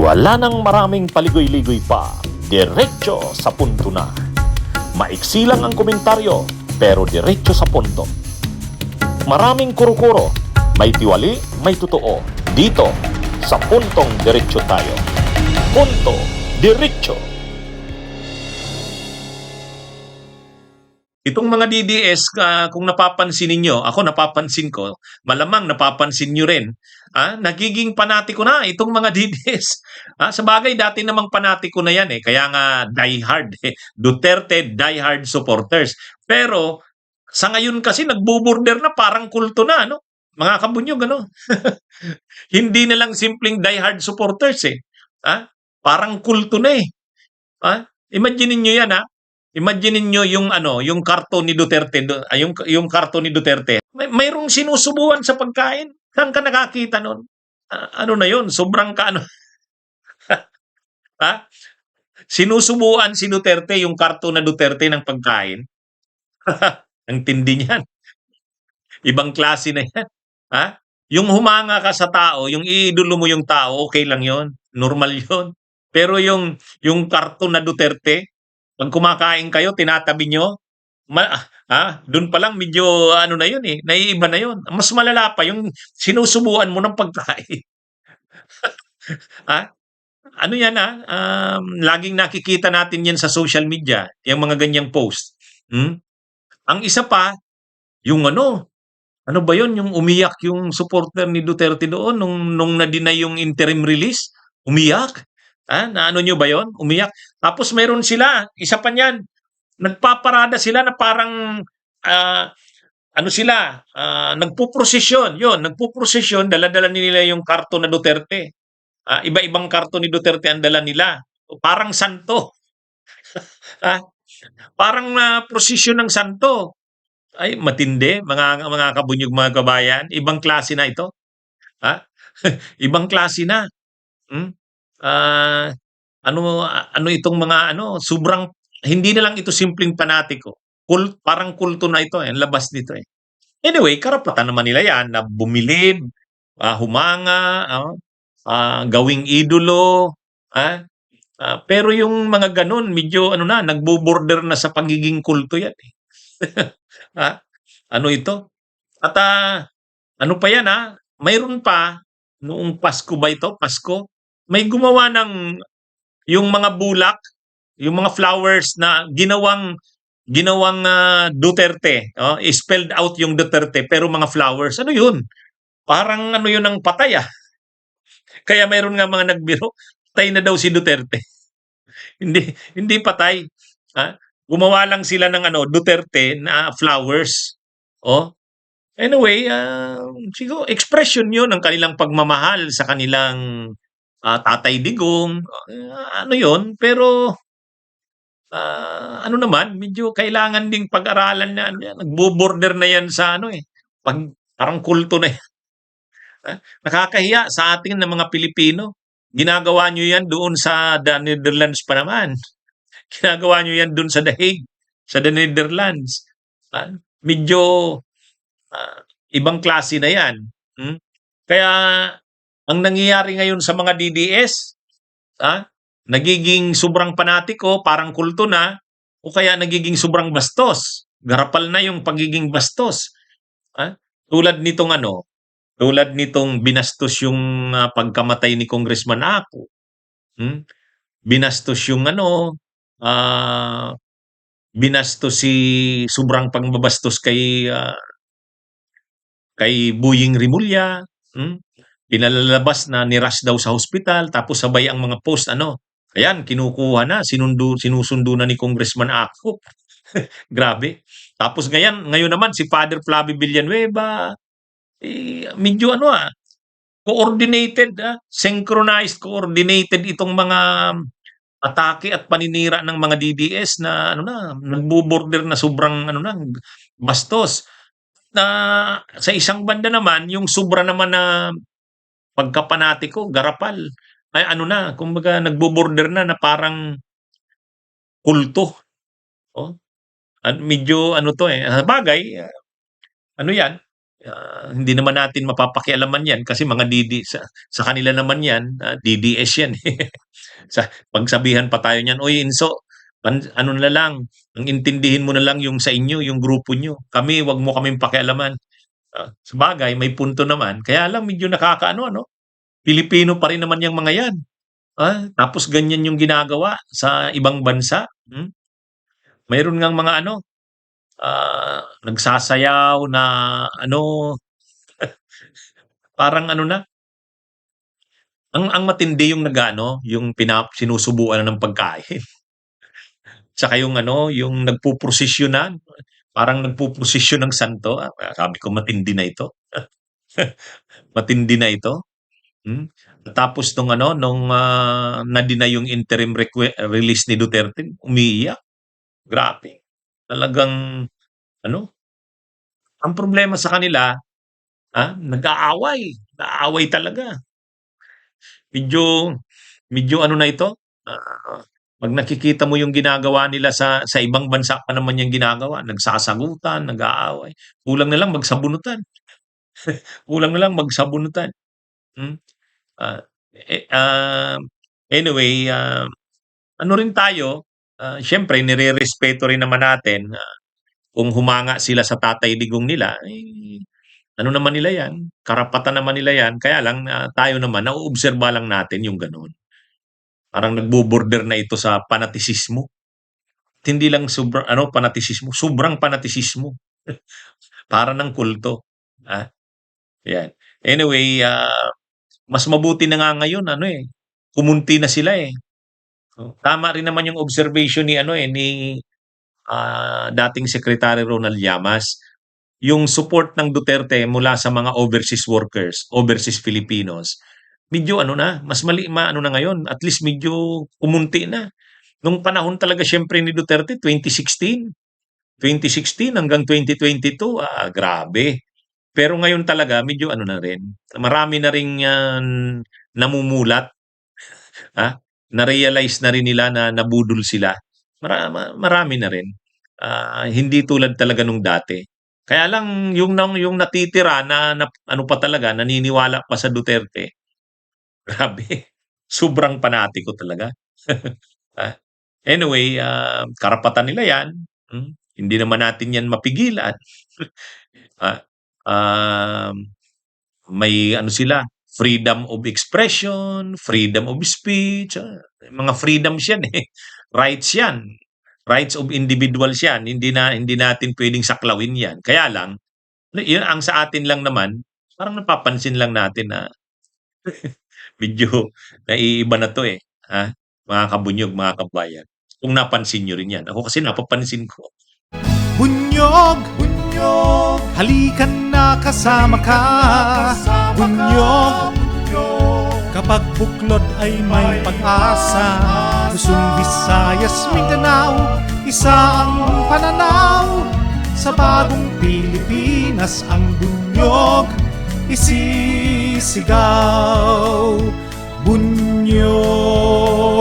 Wala nang maraming paligoy-ligoy pa, diretso sa punto na. Maiksi lang ang komentaryo, pero diretso sa punto. Maraming kuro-kuro, may tiwali, may totoo. Dito, sa puntong diretso tayo. Punto, diretso. Itong mga DDS, kung napapansin ninyo, ako napapansin ko, malamang napapansin nyo rin, nagiging panatiko na itong mga DDS. Sa bagay, dati namang panatiko na yan kaya nga diehard, Duterte diehard supporters. Pero sa ngayon kasi nagbuborder na parang kulto na, no? Mga kabunyog, ano? Hindi na lang simpleng diehard supporters Parang kulto na Imagine niyo yan Imagine niyo yung yung karton ni Duterte, yung karton ni Duterte. Mayroong sinusubuan sa pagkain. Saan ka nakakita nun? Ano na yun? Sobrang ka ha? Sinusubuan si Duterte yung karton na Duterte ng pagkain. Ang tindi niyan. Ibang klase na yan. Yung humanga ka sa tao, yung iidolo mo yung tao, okay lang yon, normal yon. Pero yung karton na Duterte, pag kumakain kayo, tinatabi nyo, doon pa lang medyo ano na yun naiiba na yun. Mas malala pa yung sinusubuan mo ng pagkain. Ano yan laging nakikita natin yan sa social media, yung mga ganyang post. Ang isa pa, yung ano ba yun, yung umiyak yung supporter ni Duterte doon nung na-deny yung interim release, umiyak. Na ano nyo ba yun? Umiyak. Tapos meron sila, isa pa niyan, nagpaparada sila na parang nagpuprosesyon. Yun, nagpuprosesyon, dala-dala nila yung karton na Duterte. Iba-ibang karton ni Duterte ang dala nila. Parang santo. Parang prosesyon ng santo. Ay, matindi, mga kabunyog, mga kabayan. Ibang klase na ito. Ibang klase na. Ano itong mga sobrang, hindi na lang ito simpleng panatiko. Parang kulto na ito ang labas nito Anyway, karapatan naman nila yan na bumilib, humanga, gawing idolo, pero yung mga ganun, medyo nagbo-border na sa pagiging kulto yan Ano ito? At ano pa yan mayroon pa, noong Pasko ba ito? Pasko? May gumawa ng yung mga bulak, yung mga flowers na ginawang Duterte, spelled out yung Duterte pero mga flowers. Ano yun? Parang yun ang patay Kaya mayroon nga mga nagbiro, patay na daw si Duterte. Hindi patay. Gumawa lang sila ng Duterte na flowers. Anyway, siguro expression 'yun ng kanilang pagmamahal sa kanilang Tatay Digong. Ano 'yun, pero ano naman, medyo kailangan ding pag-aralan na nagbo-border na 'yan sa parang kulto na 'yan. Nakakahiya sa atin na mga Pilipino. Ginagawa nyo 'yan doon sa the Netherlands pa naman. Ginagawa nyo 'yan doon sa The Hague, sa the Netherlands. Medyo ibang klase na 'yan. Kaya ang nangyayari ngayon sa mga DDS, nagiging sobrang panatiko, parang kulto na, o kaya nagiging sobrang bastos. Garapal na yung pagiging bastos. Tulad nitong binastos yung pagkamatay ni Congressman Ako. Binastos yung binastos si sobrang pangbabastos kay Boying Rimulya. Pinalalabas na nirush daw sa hospital, tapos sabay ang mga post ayan, kinukuha na, sinusundo na ni Congressman Ako. Grabe. Tapos ngayon naman si Father Flavio Villanueva, medyo coordinated, synchronized, coordinated itong mga atake at paninira ng mga DDS na nagbo-border na sobrang bastos. Na sa isang banda naman, yung sobra naman na pagkapanatiko, garapal. Ay kumbaga nagbo-border na parang kulto. Medyo to Bagay, yan, Hindi naman natin mapapakialaman 'yan kasi mga sa kanila naman 'yan, DDS 'yan, eh. Pagsabihan pa tayo niyan, "Uy Inso, ano na lang, ang intindihin mo na lang yung sa inyo, yung grupo niyo. Kami, 'wag mo kaming pakialaman." Sabagay may punto naman, kaya lang medyo nakakaano ano, Pilipino pa rin naman yang mga 'yan, tapos ganyan yung ginagawa sa ibang bansa, mayroon ngang mga ano, nagsasayaw na ano, parang ano na, ang matindi yung nag-aano, yung sinusubuan na ng pagkain. Tsaka yung ano, yung nagpoprosesyonan, parang nagpoprosesyon ng santo, sabi ko matindi na ito. Matindi na ito. Hmm. Tapos na-deny yung interim release ni Duterte, umiiyak. Grabe. Talagang ano, ang problema sa kanila, nag-aaway. Nag-aaway talaga. Medyo medyo ano na ito, 'pag nakikita mo yung ginagawa nila sa ibang bansa pa naman yang ginagawa, nagsasagutan, nag-aaway. Kulang na lang magsabunutan. Kulang na lang magsabunutan. Hmm. Ah, anyway, ano rin tayo, siyempre nirerespeto rin naman natin, kung humanga sila sa Tatay Digong nila, ano naman nila 'yan, karapatan naman nila 'yan. Kaya lang, tayo naman nauobserba lang natin yung gano'n. Parang nagbo-border na ito sa panatisismo. At hindi lang ano, panatisismo, sobrang panatisismo. Para ng kulto, 'yan. Anyway, mas mabuti na nga ngayon ano, kumunti na sila, eh. Tama rin naman yung observation ni ano, ni, dating Secretary Ronald Llamas. Yung support ng Duterte mula sa mga overseas workers, overseas Filipinos, medyo ano na, mas maano na ngayon, at least medyo kumunti na. Nung panahon talaga siyempre ni Duterte, 2016 hanggang 2022, grabe. Pero ngayon talaga medyo ano na rin, marami na ring namumulat, na-realize na rin nila na nabudol sila. Marami na rin. Hindi tulad talaga nung dati. Kaya lang yung natitira na ano pa talaga, naniniwala pa sa Duterte, grabe, sobrang panatiko talaga. Anyway, karapatan nila 'yan, hindi naman natin 'yan mapigilan. May ano sila, freedom of expression, freedom of speech, mga freedoms 'yan, eh, rights 'yan. Rights of individuals 'yan, hindi natin puwedeng saklawin 'yan. Kaya lang, yun ang sa atin lang naman, parang napapansin lang natin na medyo naiiba na 'to, mga kabunyog, mga kabayan. Kung napansin niyo rin 'yan. Ako kasi napapansin ko. Bunyog, bunyog, halikan na kasama ka. Bunyog, kapag buklod ay may pag-asa. Luzon, Visayas, Mindanao, isa ang pananaw. Sa bagong Pilipinas ang bunyog isisigaw. Bunyog.